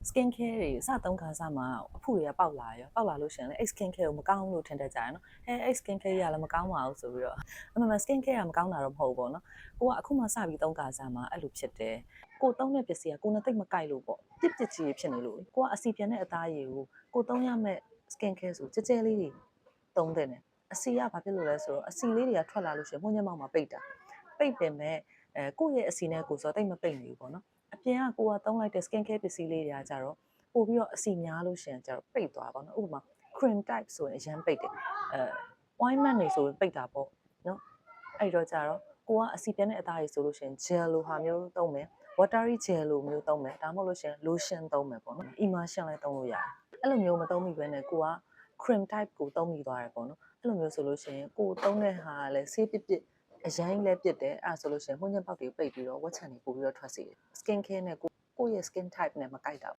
skin care တွေစသုံးခါစမှာအဖုတွေကပေါက်လာလို့ရှင်လေ skin care ကိုမကောင်းဘူးလို့ထင်တတ်ကြရနော်skin care ရလည်းမကောင်းပါဘူးဆိုပြီးတော့အမှန် skin care ကမကောင်းတာတော့မဟုတ်ဘူးပေါ့နော်ကိုကအခုမှစပြီးသုံးခါစမှာအဲ့လိုဖြစ်တယ်ကိုသုံးတဲ့ပစ္စည်းကကိုနဲ့တိတ်မကိုက်လို့ပေါ့တစ်ကြီးဖြစ်နေလို့ကိုကအစီပြန်တဲ့အသားရည်ကိုသုံးရမဲ့ skin care ဆိုကြဲလေးတွေသုံးတယ်အစီကဘာဖြစ်လို့လဲဆိုတော့အစီလေးတွေကထွက်လာလို့ရှင်မှုညက်မောက်မှာပိတ်ပင်မဲ့ကိုယ့်ရဲ့အစီနဲ့ကိုဆိုတော့တိတ်မပိတ်နေဘူးပေါ့နော်အပြင်ကကိုကသုံးလိုက်တဲ့ skin care ပစ္စည်းလေးတွေကကြတော့ပို့ပြီးတော့အစီများလို့ရှင်ကြတော့ပိတ်သွားပါတော့ဥပမာ cream type ဆိုရင်အရန်ပိတ်တယ်ointment တွေဆိုရင်ပိတ်တာပေါ့နော်အဲ့တော့ကြတော့ကိုကအစီပြတ်တဲ့အသားကြီးဆိုလို့ရှင် gel လိုဟာမျိုးသုံးမယ် watery gel လိုမျိုးသုံးမယ်ဒါမှမဟုတ်လို့ရှင် lotion သုံးမယ်ပေါ့နော် emulsion လည်းသုံးလို့ရတယ်အဲ့လိုမျိုးမသုံးမိဘဲနဲ့ကိုက cream type ကိုသုံးမိသွားတယ်ပေါ့နော်အဲ့လိုမျိုးဆိုလို့ရှင်ကိုသုံးတဲ့ဟာကလည်းဆေးပစ်အရင်လည်းပြစ်တယ်အဲ့ဆိုလို့ရှင်မှုညက်ပေါက်တွေပိတ်ပြီးတော့ဝက်ချန်တွေပို့ပြီးတော့ထွက်စေတယ် skin care နဲ့ကိုယ့်ရဲ့ skin type နဲ့မကိုက်တာ